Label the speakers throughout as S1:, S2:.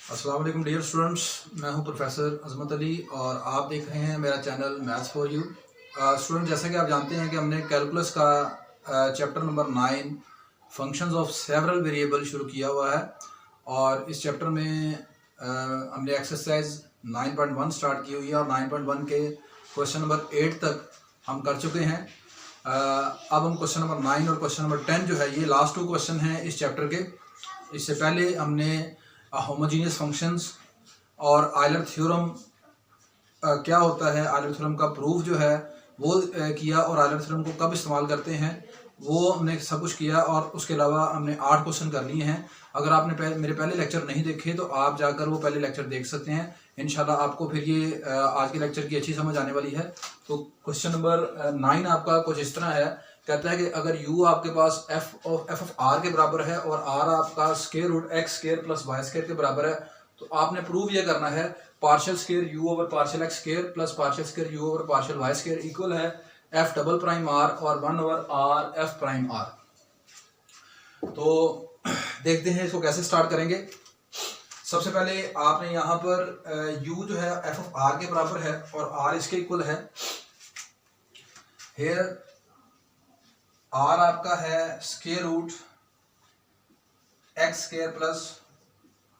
S1: अस्सलाम वालेकुम dear students, मैं हूं प्रोफेसर अजमत अली और आप देख रहे हैं मेरा channel maths for you. Student, जैसा कि आप जानते हैं कि हमने कैलकुलस का chapter number 9 functions of several variable शुरू किया हुआ है और इस चैप्टर में हमने एक्सरसाइज 9.1 स्टार्ट की हुई है और 9.1 के क्वेश्चन नंबर 8 तक हम कर चुके हैं। अब हम क्वेश्चन नंबर 9 और क्वेश्चन नंबर 10 जो है, ये लास्ट 2 क्वेश्चन हैं इस चैप्टर के। इससे पहले हमने होमोजीनियस फंक्शंस और आयलर थ्योरम क्या होता है, आयलर थ्योरम का प्रूफ जो है वो किया और आयलर थ्योरम को कब इस्तेमाल करते हैं वो हमने सब कुछ किया और उसके अलावा हमने 8 क्वेश्चन कर लिए हैं। अगर आपने मेरे पहले लेक्चर नहीं देखे तो आप जाकर वो पहले लेक्चर देख सकते हैं। इंशाल्लाह आपको फिर ये आज के लेक्चर की अच्छी समझ आने वाली है। तो क्वेश्चन नंबर 9 आपका कुछ इस तरह है, कहता है कि अगर u आपके पास f ऑफ r के बराबर है और r आपका square root x square plus Y square के बराबर है, तो आपने प्रूव ये करना है partial square u over partial x square plus partial square u over partial y square equal है f डबल प्राइम r और 1 over r f prime r। तो देखते हैं इसको कैसे स्टार्ट करेंगे। सबसे पहले आपने यहाँ पर u जो है f ऑफ r के बराबर है और r इसके इक्वल है। हेयर r आपका है square root x square plus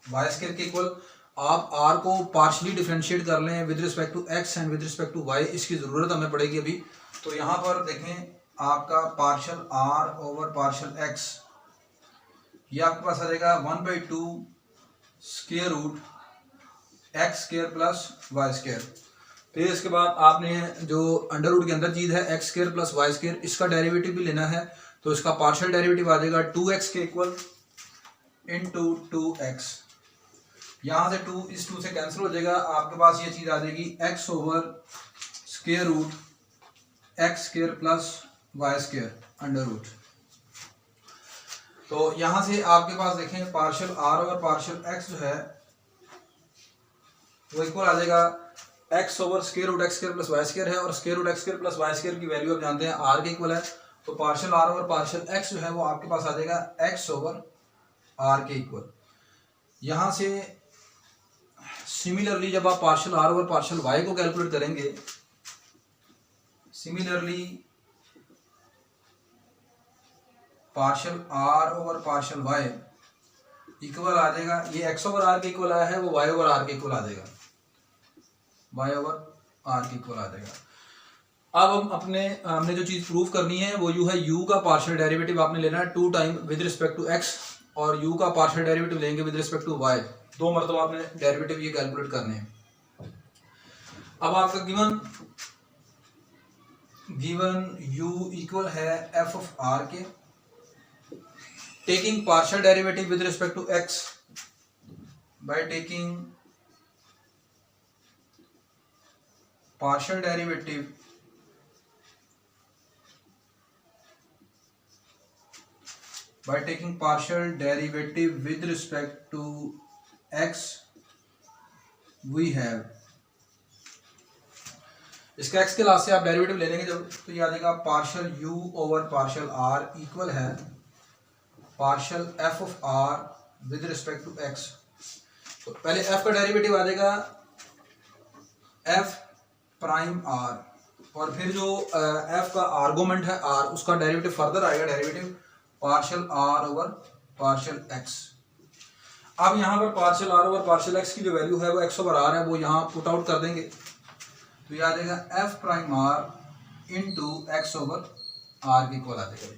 S1: Y square के इक्वल। आप r को पार्शली डिफरेंशिएट कर लें with respect to x and with respect to y, इसकी ज़रूरत हमें पड़ेगी अभी। तो यहाँ पर देखें आपका partial r over partial x, ये आपके पास आ जाएगा 1/2 square root x square plus Y square. फिर इसके बाद आपने जो अंडर रूट के अंदर चीज़ है x square plus Y square, इसका डेरिवेटिव भी लेना है। तो इसका पार्शियल डेरिवेटिव आ जाएगा 2x के इक्वल इंटू 2x। यहाँ से 2 इस 2 से कैंसिल हो जाएगा, आपके पास ये चीज़ आ जाएगी x over square root x square plus Y square under root. तो यहाँ से आपके पास देखें partial r over partial x जो है वो इक्वल आ जाएगा x over square root x square plus Y square है और square root x square plus Y square की वैल्यू आप जानते हैं r के इक्वल है। तो partial r over partial x जो है वो आपके पास आ जाएगा x ओवर r के इक्वल। यहाँ से सिमिलरली जब आप partial r over partial y को कैलकुलेट करेंगे, similarly partial r over partial y equal आ जाएगा, ये x ओवर r के इक्वल आया है वो y ओवर r के इक्वल आ जाएगा, y ओवर r के इक्वल आ जाएगा। अब हमने जो चीज़ प्रूफ करनी है वो u है, u का पार्शियल डेरिवेटिव आपने लेना है 2 time with respect to x और u का पार्शियल डेरिवेटिव लेंगे विद रिस्पेक्ट टू y। 2 मरतबा आपने डेरिवेटिव ये कैलकुलेट करने हैं। अब आपका गिवन u इक्वल है f ऑफ r के, taking partial derivative with respect to x by taking partial derivative with respect to x we have, इसका x के लास्ट से आप डेरिवेटिव ले लेंगे जब, तो ये आ जाएगा partial u over partial r equal है partial f of r with respect to x। तो पहले f का डेरिवेटिव आ जाएगा f प्राइम r और फिर जो f का आर्गुमेंट है r, उसका डेरिवेटिव फर्दर आएगा, derivative partial r over partial x। अब यहाँ पर partial r over partial x की जो वैल्यू है वो x ओवर r है, वो यहाँ पुट आउट कर देंगे। तो ये आ जाएगा f prime r into x over r के इक्वल आ जाएगा।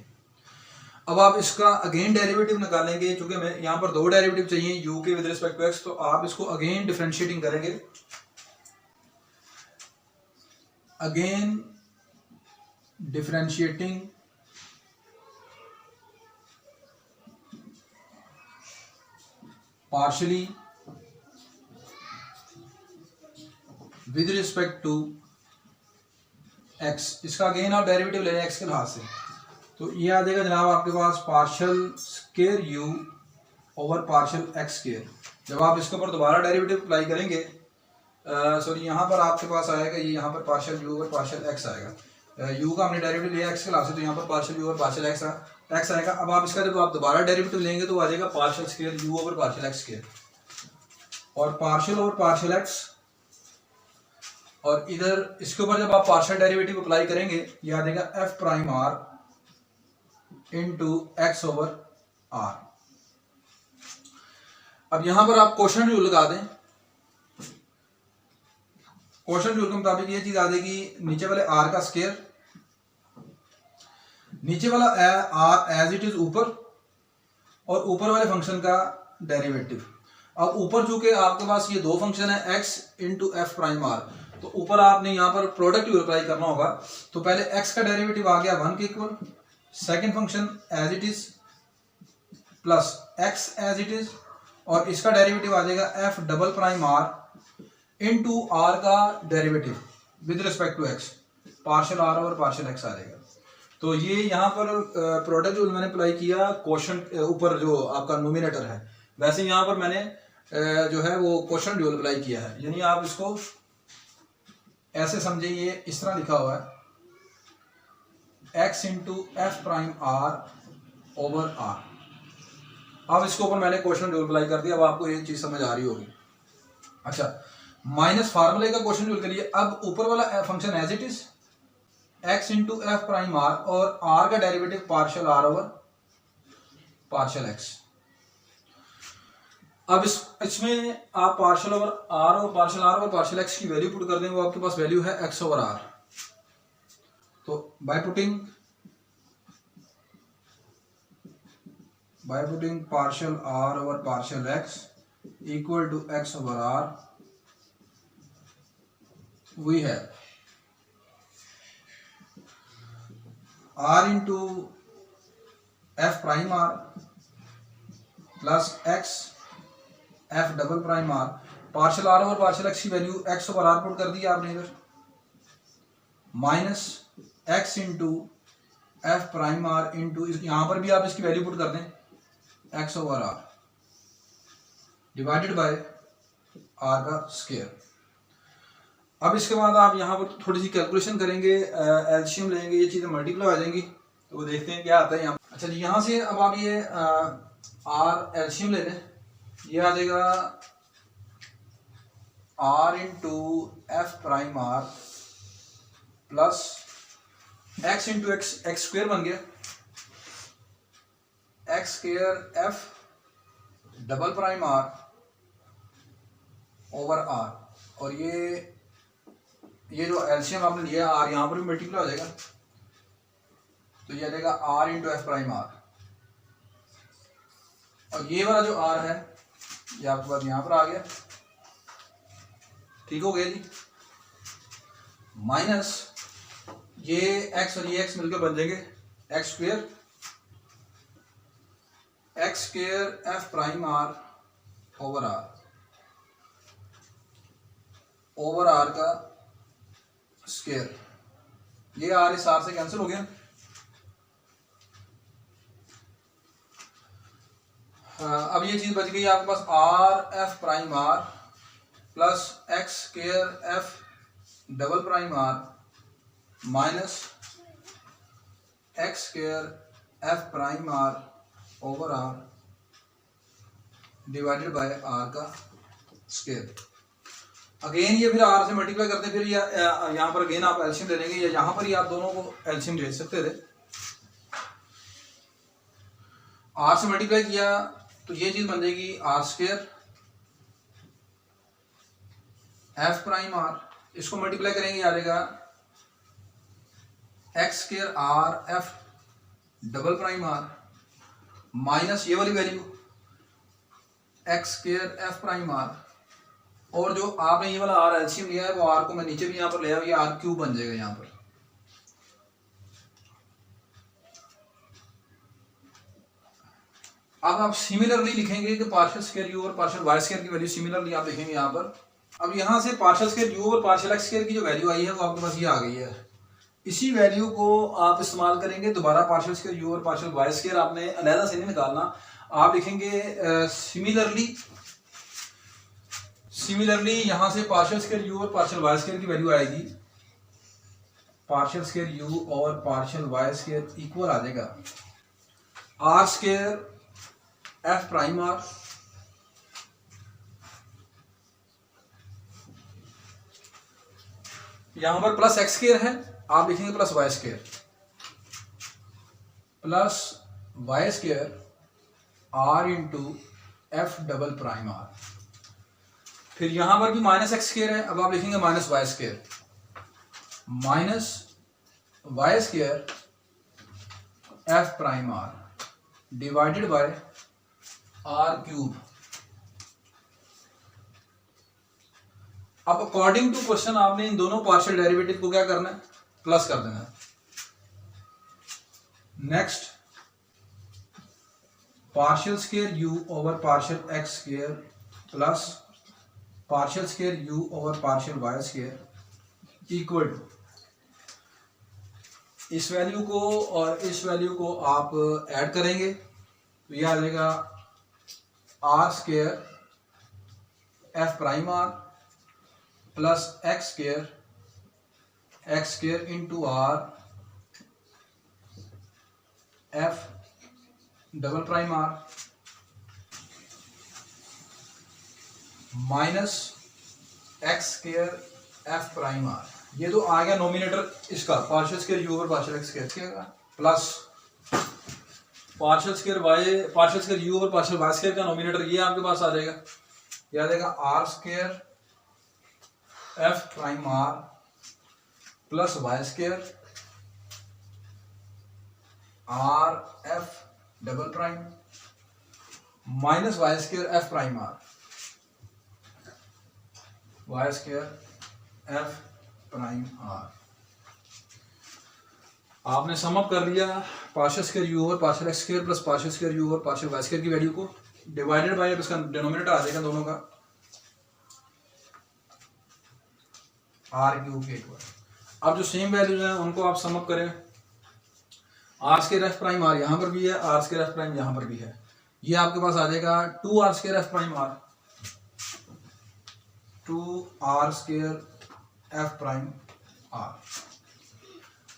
S1: अब आप इसका अगेन डेरिवेटिव निकालेंगे, चूंकि हमें यहाँ पर 2 डेरिवेटिव चाहिए u के विद रिस्पेक्ट टू x, तो आप इसको अगेन डिफरेंशिएटिंग करेंगे। Again differentiating partially with respect to x, इसका अगेन आप डेरिवेटिव ले रहे हैं x के लिहाज से। तो ये आ जाएगा जनाब आपके पास partial square u over partial x square. जब आप इसके ऊपर दोबारा डेरिवेटिव अप्लाई करेंगे, सॉरी यहाँ पर आपके पास आएगा, ये यहाँ पर partial u over partial x आएगा। u का हमने डेरिवेटिव लिया x के लास्ट से, तो यहाँ पर partial u over partial x आएगा। अब आप इसका जब आप दोबारा डेरिवेटिव लेंगे तो आ जाएगा partial square u over partial x square. और पार्शियल ओवर पार्शियल एक्स, और इधर इसके ऊपर जब आप पार्शियल डेरिवेटिव अप्लाई करेंगे ये आ जाएगा F prime are into X over are. अब यहां पर आप क्वोशंट रूल लगा दें। क्वोशंट रूल के मुताबिक ये चीज आ जाएगी, नीचे वाले आर का स्क्वायर, नीचे वाला आर एज इट इज ऊपर, और ऊपर वाले फंक्शन का डेरिवेटिव। अब ऊपर चूंकि आपके पास ये दो फंक्शन है X into F prime R, तो ऊपर आपने यहाँ पर प्रोडक्ट अप्लाई करना होगा। तो पहले एक्स का डेरिवेटिव आ गया 1 के equal, second function as it is plus x as it is, और इसका डेरिवेटिव आ जाएगा f double prime are into r का derivative with respect to x, partial r over partial x आ जाएगा। तो ये यहाँ पर प्रोडक्ट रूल मैंने अप्लाई किया क्वोशंट ऊपर जो आपका नोमिनेटर है, वैसे यहाँ पर मैंने जो है वो क्वोशंट रूल अप्लाई किया है। यानी आप इसको ऐसे समझे, ये इस तरह लिखा हुआ है x into F prime are over are. अब इसके ऊपर मैंने क्वोशंट रूल अप्लाई कर दिया। अब आपको ये चीज समझ आ रही होगी। अच्छा, माइनस फार्मूले का क्वोशंट रूल के लिए अब ऊपर वाला function as it is x into F prime are, और r का derivative partial r over partial x। अब इसमें आप पार्शियल ओवर आर और पार्शियल एक्स की वैल्यू पुट कर दें, वो आपके पास वैल्यू है एक्स ओवर आर। तो by putting partial r over partial x equal to x over r, we है r into F prime are plus x f double prime are. Partial r over partial x की value x over r put कर दी आपने इधर, minus x into F prime are into, यहां पर भी आप इसकी वैल्यू पुट कर दें x over r divided by r का स्क्वायर। अब इसके बाद आप यहाँ पर थोड़ी सी कैलकुलेशन करेंगे, एलसीएम लेंगे, ये चीजें मल्टीप्लाई आ जाएंगी, तो वो देखते हैं क्या आता है यहाँ। अच्छा जी, यहाँ से अब आप ये आर एलसीएम ले लें, ये आ जाएगा R into F prime are plus x into X square बन गया, X square F double prime are over are, और ये जो एलसीएम आपने लिया आर यहाँ पर भी मल्टीप्लाई हो जाएगा, तो ये आ जाएगा R into F prime are, और ये वाला जो आर है ये आपके पास यहां पर आ गया। ठीक हो गया जी। माइनस ये एक्स और ये एक्स मिलकर बन जाएंगे x square f prime are over r का स्क्वायर। ये आर इस आर से कैंसिल हो गया। अब ये चीज बच गई आपके पास r f prime are plus x square f double prime are minus x square F prime are over r divided by r का स्क्वायर। अगेन ये फिर आर से मल्टीप्लाई करते हैं, फिर यहाँ पर अगेन आप एलसीएम ले लेंगे, या यहाँ पर ही आप दोनों को एलसीएम ले सकते थे। आर से मल्टीप्लाई किया तो ये चीज बन जाएगी R square F prime R, इसको मल्टीप्लाई करेंगे आ जाएगा x square R F double prime are minus ये वाली value X square F prime are, और जो आपने ये वाला आर एलसीएम लिया है वो आर को मैं नीचे भी यहाँ पर ले आया, ये आर क्यूब बन जाएगा यहाँ पर। अब आप सिमिलरली लिखेंगे कि पार्शियल स्क्वायर यू और पार्शियल वाई स्क्वायर की वैल्यू सिमिलरली आप लिखेंगे यहाँ पर। अब यहाँ से पार्शियल स्क्वायर यू और पार्शियल एक्स स्क्वायर की जो वैल्यू आई है वो आपके पास ये आ गई है। इसी वैल्यू को आप इस्तेमाल करेंगे दोबारा पार्शियल स्क्वायर यू और पार्शियल वाई स्क्वायर आपने अलहदा से नहीं निकालना, आप लिखेंगे सिमिलरली यहाँ से पार्शियल स्क्वायर यू और पार्शियल वाई स्क्वायर की वैल्यू आएगी, पार्शियल स्क्वायर यू और पार्शियल वाई स्क्वायर इक्वल आ जाएगा are square F prime R यहां पर प्लस एक्स स्क्वायर है, आप लिखेंगे plus Y square, plus Y square R into F double prime R. फिर यहां पर भी माइनस एक्स स्क्वायर है, अब आप लिखेंगे minus Y square, minus Y square F prime R divided by R cube. अब अकॉर्डिंग टू क्वेश्चन आपने इन दोनों पार्शियल डेरिवेटिव को क्या करना है, प्लस कर देना है। Next, partial square you over partial x square plus partial square you over partial Y square equal to, इस वैल्यू को और इस वैल्यू को आप ऐड करेंगे तो यह आ जाएगा are square F prime are plus x square into r F double prime are minus x square F prime r. ये तो आ गया नोमिनेटर इसका, partial square you over partial x square plus partial square you over partial Y square का nominator ये आपके पास आ जाएगा, ये आ जाएगा are square F prime are plus Y square R F double prime minus Y square F prime r, y square F prime r. आपने सम अप कर लिया partial square you over partial x square plus partial square you over partial Y square की value को, divided by इसका denominator आ जाएगा दोनों का आर क्यूब के इक्वल। अब जो सेम वैल्यूज हैं उनको आप सम अप करें, r square F prime r यहाँ पर भी है, आर स्क्वायर एफ प्राइम यहाँ पर भी है, ये आपके पास आ जाएगा 2 r square F prime r, 2 r square F prime r.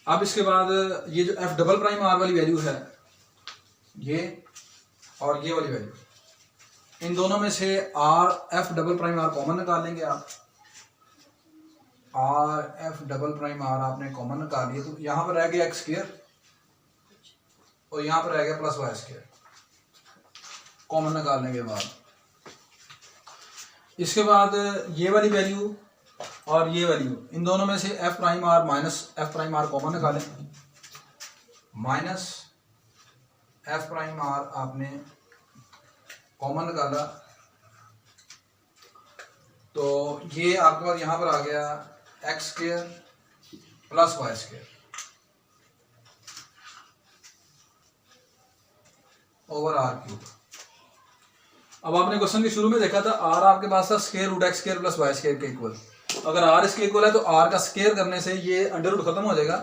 S1: अब इसके बाद ये जो एफ डबल प्राइम आर वाली वैल्यू है ये और ये वाली वैल्यू, इन दोनों में से r F double prime r common निकाल लेंगे आप, r F double prime r आपने कॉमन निकाल लिया तो यहाँ पर रह गया एक्स स्क्वायर और यहाँ पर रह गया प्लस वाई स्क्वायर कॉमन निकालने के बाद। इसके बाद ये वाली वैल्यू और ये वैल्यू, इन दोनों में से f prime are minus f prime r common निकालें, माइनस एफ प्राइम आर आपने कॉमन निकाला तो ये आपके पास यहाँ पर आ गया x square plus Y square over r cube. अब आपने क्वेश्चन के शुरू में देखा था आर आपके पास था square root x square plus Y square के इक्वल, अगर आर इसके इक्वल है तो आर का स्क्वायर करने से ये अंडर रूट खत्म हो जाएगा,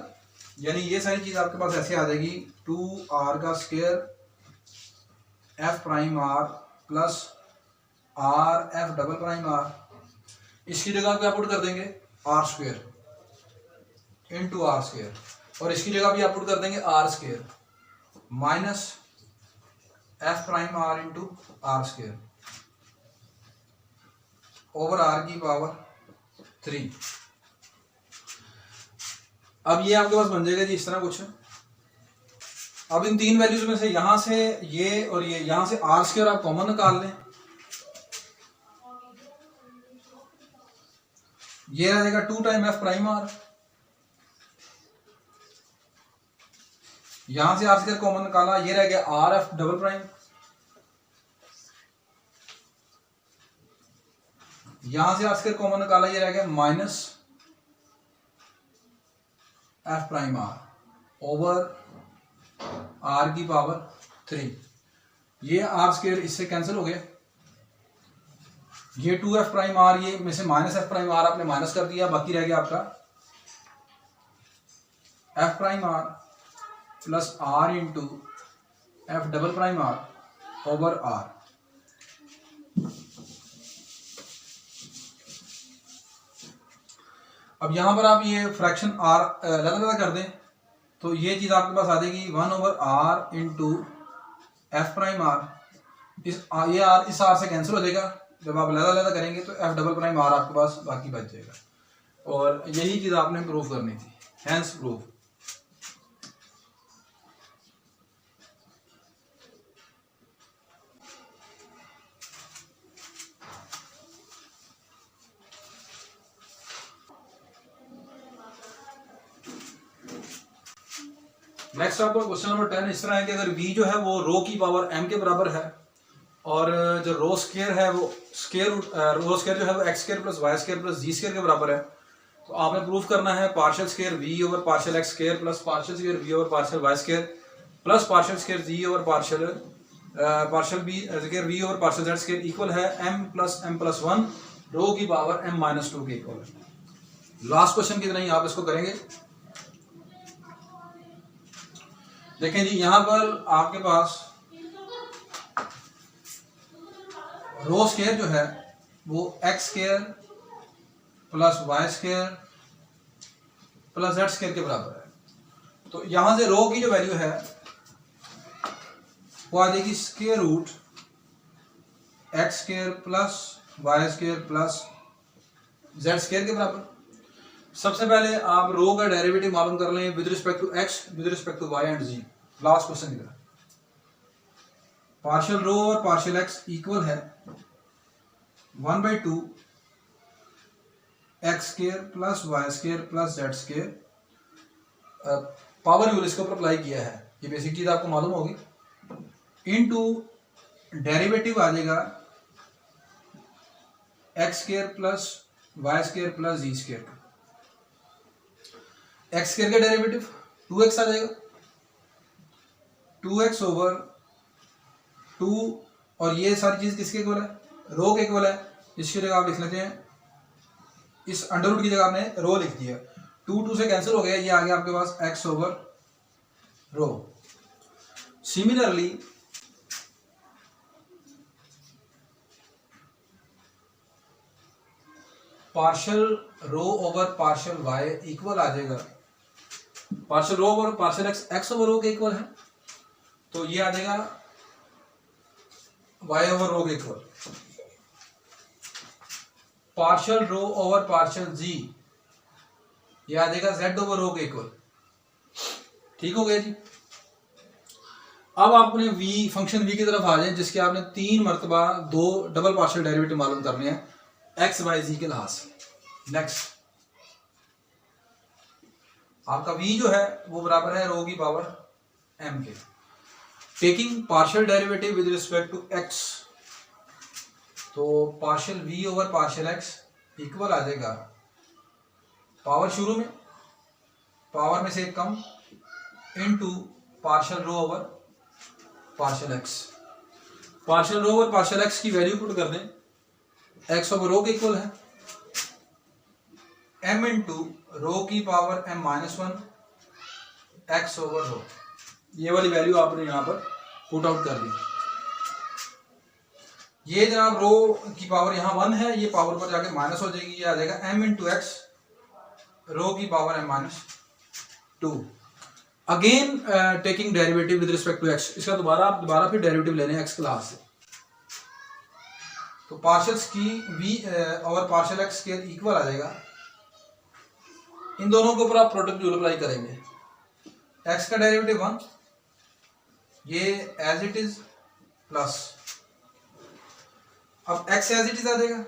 S1: यानी ये सारी चीज आपके पास ऐसे आ जाएगी 2 आर का square F prime are plus r F double prime r, इसकी जगह पे आप पुट कर देंगे r square into r square और इसकी जगह भी आप पुट कर देंगे r square minus f prime are into r square over r की पावर 3। अब ये आपके पास बन जाएगा जी इस तरह कुछ। अब इन तीन वैल्यूज में से यहां से ये और ये, यहां से आर स्क्वायर आप कॉमन निकाल लें, ये रह जाएगा 2 टाइम एफ प्राइम आर, यहां से आर स्क्वायर कॉमन निकाला, ये रह गया आर एफ डबल प्राइम, यहां से आर स्क्वायर कॉमन निकाला, ये रह गया minus f prime are over r की पावर 3। ये आर स्क्वायर इससे कैंसिल हो गया, ये 2 एफ प्राइम आर, ये में से माइनस एफ प्राइम आर आपने माइनस कर दिया, बाकी रह गया आपका f prime are plus r into F double prime are over are. अब यहां पर आप ये फ्रैक्शन आर अलग कर दें तो ये चीज आपके पास आ जाएगी 1 over r into F prime r, ये आर इस आर से कैंसिल हो जाएगा, जब आप अलग करेंगे तो एफ डबल प्राइम आर आपके पास बाकी बच जाएगा और यही चीज़ आपने प्रूफ करनी थी, हैंस प्रूफ। नेक्स्ट आपका क्वेश्चन नंबर 10 इस तरह है कि अगर v जो है वो रो की पावर m के बराबर है और जो रो स्केयर है वो रो स्केयर जो है वो x square plus y square plus z square के बराबर है, तो आपने प्रूफ करना है partial square v over partial x square plus partial square v over partial y square plus partial square g over partial b square v over partial z square equal है m plus 1 rho की power m minus 2 के equal है। Last question की तरह ही आप इसको करेंगे। देखें जी, यहां पर आपके पास रो स्केयर जो है वो x square plus y square plus z square के बराबर है। तो यहां से रो की जो वैल्यू है वो आ जाएगी square root x square plus y square plus z square के बराबर। सबसे पहले आप रो का डेरिवेटिव मालूम कर लें with respect to x, with respect to y and g. Last question की तरह पार्शियल रो और पार्शियल एक्स इक्वल है 1/2 x square plus y square plus z square. Power rule इसके ऊपर अप्लाई किया है, ये बेसिक चीज आपको मालूम होगी। इनटू डेरिवेटिव आ जाएगा x square plus y square plus z square. X square का डेरिवेटिव 2x आ जाएगा, 2x ओवर 2 और ये सारी चीज किसके इक्वल है, रो के इक्वल है। इसकी जगह आप लिख लेते हैं, इस अंडर रूट की जगह आपने रो लिख दिया, 2 से कैंसिल हो गया, ये आ गया आपके पास x ओवर रो। Similarly partial rho over partial Y equal आ जाएगा, partial rho over partial x over रो के इक्वल है, तो ये आ जाएगा वाई ओवर रो के equal. Partial rho over partial जी ये आ जाएगा जेड ओवर रो के इक्वल। ठीक हो गया जी। अब आपने v फंक्शन v की तरफ आ जाए जिसके आपने 3 मरतबा 2 डबल पार्शियल डेरिवेटिव मालूम करने हैं एक्स वाई जी के लिहाज से। नेक्स्ट आपका v जो है वो बराबर है रो की पावर m के। Taking partial derivative with respect to x, तो partial v over partial x equal आ जाएगा पावर शुरू में, पावर में से एक कम, into partial rho over partial x। Partial rho over partial x की वैल्यू पुट कर दें, x ओवर रो के इक्वल है m इंटू रो की power m minus 1 x over rho. ये वाली वैल्यू आपने यहां पर पुट आउट कर दी। ये जनाब रो की पावर यहाँ 1 है, ये पावर पर जाके माइनस हो जाएगी, ये आ जाएगा m इंटू एक्स रो की power m minus 2। Again taking derivative with respect to x, इसका दोबारा फिर डेरिवेटिव लेने x क्लास से, तो पार्शियल की v और पार्शियल x के इक्वल आ जाएगा। इन दोनों के ऊपर आप प्रोडक्ट रूल अप्लाई करेंगे, x का डेरिवेटिव 1, ये एज इट इज प्लस, अब x एज इट इज आ जाएगा,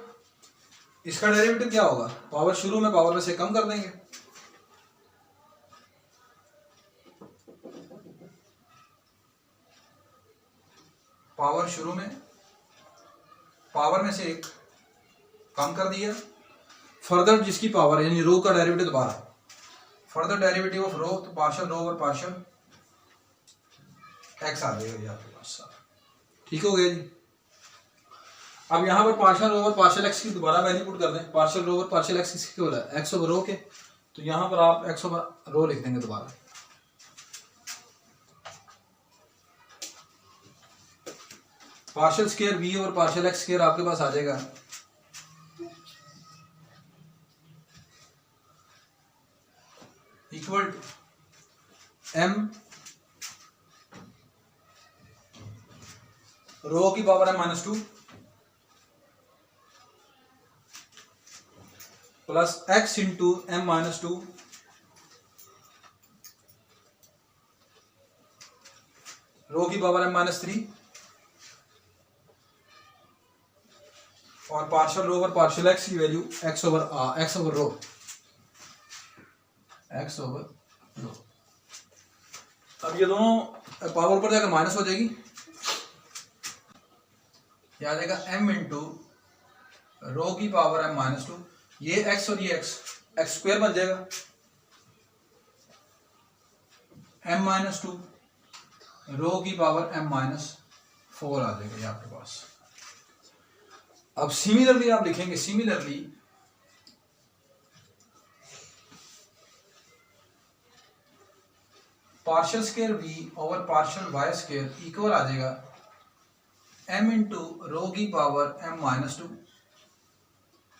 S1: इसका डेरिवेटिव क्या होगा, पावर शुरू में पावर में से कम कर देंगे, पावर शुरू में पावर में से एक कम कर दिया, फर्दर जिसकी पावर यानी रो का डेरिवेटिव दोबारा, फर्दर डेरिवेटिव ऑफ रो, तो partial rho over partial x आ जाएगा आपके पास। ठीक हो गया जी। अब यहाँ पर partial rho over partial x की दोबारा वैल्यू पुट कर दें, partial rho over partial x किसके बोला है, एक्स ओवर रो के, तो यहाँ पर आप एक्स ओवर रो लिख देंगे दोबारा। पार्शियल स्क्वायर v और पार्शियल एक्स स्क्वायर आपके पास आ जाएगा इक्वल टू m रो की पावर है -2 plus x into m minus 2 rho की पावर एम माइनस 3 और पार्शियल रो और पार्शियल एक्स की वैल्यू एक्स ओवर रो अब ये दोनों पावर पर जाकर माइनस हो जाएगी, क्या आ जाएगा एम इंटू रो की पावर एम माइनस 2, ये एक्स और ये एक्स स्क्वायर बन जाएगा, एम माइनस 2 रो की पावर एम माइनस 4 आ जाएगा ये आपके पास। अब सिमिलरली आप लिखेंगे, similarly partial square v over partial Y square equal आ जाएगा एम इंटू रो की power m minus 2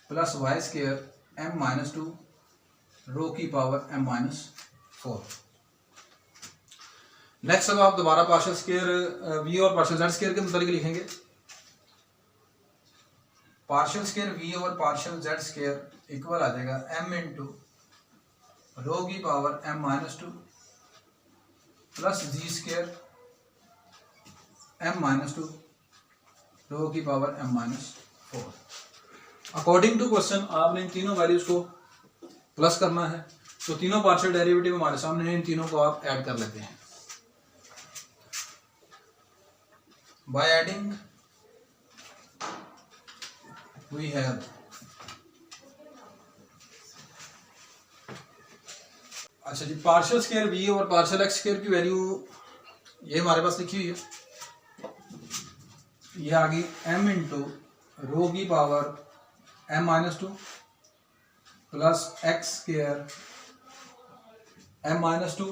S1: plus Y square m minus 2 rho की पावर एम माइनस 4। नेक्स्ट अब आप दोबारा पार्शियल स्क्वायर वी और पार्शियल जेड स्क्वायर के मुताबिक लिखेंगे, partial square v over partial z square equal आ जाएगा एम इंटू रो की power m minus 2 plus z square m minus 2 rho की power m minus 4। According to question आपने इन तीनों वैल्यूज को प्लस करना है, तो तीनों पार्शियल डेरिवेटिव हमारे सामने, इन तीनों को आप ऐड कर लेते हैं। बाय एडिंग we have अच्छा जी, पार्शियल स्क्वायर वी और पार्शियल एक्स स्क्वायर की वैल्यू ये हमारे पास लिखी हुई है, ये आ गई एम इंटू रो की power m minus 2 plus x square m minus 2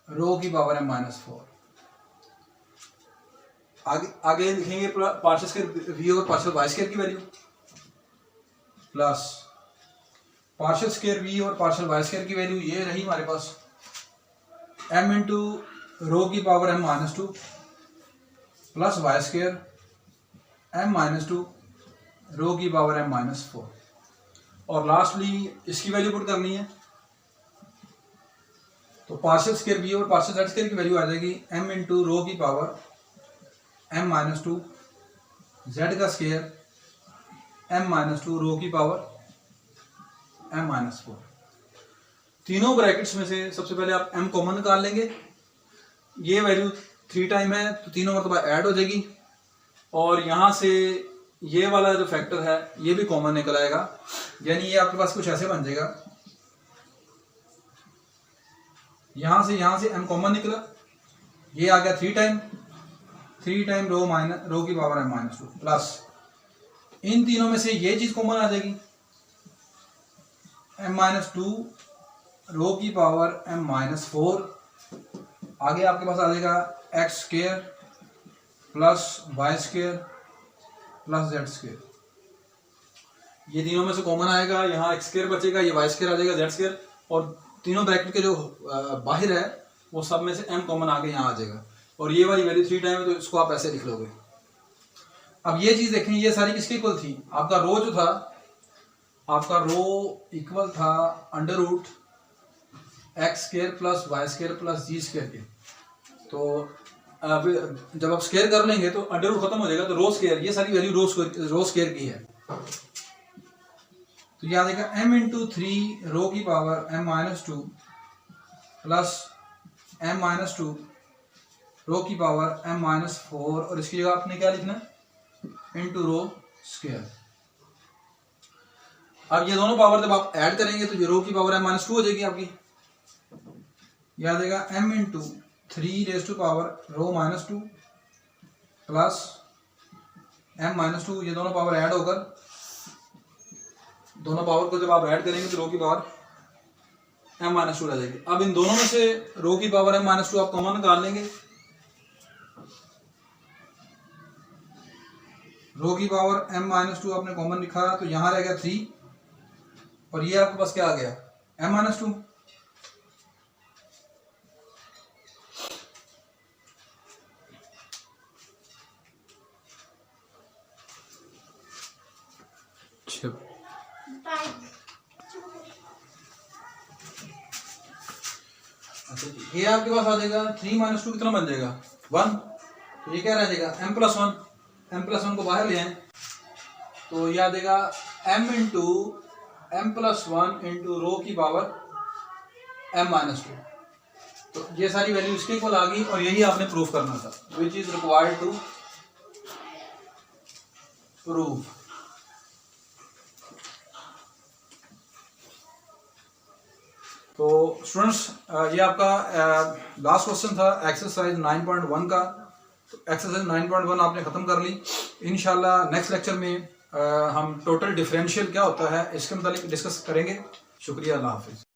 S1: rho की पावर एम माइनस 4। आगे लिखेंगे पार्शियल स्क्वायर वी और पार्शियल वाई स्क्वायर की value plus partial square v और पार्शियल वाई स्क्वायर की वैल्यू ये रही हमारे पास एम इंटू रो की power m minus 2 plus Y square m minus 2 rho की पावर एम माइनस 4। और लास्टली इसकी वैल्यू पुट करनी है, तो पार्शियल स्क्वायर वी और पार्शियल जेड स्क्वायर की वैल्यू आ जाएगी एम इंटू रो की पावर एम माइनस 2 जेड का स्क्वायर एम माइनस 2 रो की पावर एम माइनस 4। तीनों ब्रैकेट्स में से सबसे पहले आप m कॉमन निकाल लेंगे, ये वैल्यू 3 टाइम है तो तीनों मरतबा ऐड हो जाएगी, और यहाँ से ये वाला जो फैक्टर है ये भी कॉमन निकल आएगा, यानी ये आपके पास कुछ ऐसे बन जाएगा, यहाँ से m कॉमन निकला, ये आ गया 3 टाइम रो की पावर एम माइनस 2 प्लस इन तीनों में से ये चीज कॉमन आ जाएगी एम माइनस 2 रो की पावर एम माइनस 4। आगे आपके पास आ जाएगा x square plus Y square plus z square, ये तीनों में से कॉमन आएगा, यहाँ एक्स स्क्वायर बचेगा, ये वाई स्क्वायर आ जाएगा, जेड स्क्वायर, और तीनों ब्रैकेट के जो बाहर है वो सब में से m कॉमन आके यहाँ आ जाएगा, और ये वाली वैल्यू 3 टाइम है तो इसको आप ऐसे लिख लोगे। अब ये चीज देखें, ये सारी किसके इक्वल थी, आपका रो जो था, आपका रो इक्वल था under root x square plus Y square plus z square के। तो अब जब आप स्क्वायर कर लेंगे तो अंडर रूट खत्म हो जाएगा, तो रो स्क्वायर, ये सारी वैल्यू रो स्क्वायर की है, तो याद आएगा m इंटू 3 रो की power m minus 2 plus m minus 2 rho की पावर m माइनस 4, और इसकी जगह आपने क्या लिखना है इंटू रो स्क्वायर। अब ये दोनों पावर जब आप ऐड करेंगे तो ये रो की पावर m माइनस 2 हो जाएगी आपकी, याद आएगा m into 3 raise to power rho minus 2 plus m minus 2, ये दोनों पावर ऐड होकर, दोनों पावर को जब आप ऐड करेंगे तो रो की पावर m माइनस 2 आ जाएगी। अब इन दोनों में से रो की पावर m माइनस 2 आप कॉमन निकाल लेंगे, रो की पावर m माइनस 2 आपने कॉमन लिखा तो यहाँ रह गया 3, और ये आपके पास क्या आ गया m माइनस 2। अच्छा जी, ये आपके पास आ जाएगा 3 माइनस 2 कितना बन जाएगा 1। तो ये क्या रह जाएगा m+1 को बाहर ले आए तो ये आ जाएगा m+1 इंटू रो की पावर m-2। तो ये सारी वैल्यू इसके इक्वल आ गई और यही आपने प्रूफ करना था, which is required to prove. तो स्टूडेंट्स ये आपका लास्ट क्वेश्चन था एक्सरसाइज 9.1 का। तो एक्सरसाइज 9.1 आपने ख़त्म कर ली। इंशाल्लाह नेक्स्ट लेक्चर में हम टोटल डिफरेंशियल क्या होता है इसके मतलब डिस्कस करेंगे। शुक्रिया, अल्लाह हाफिज़।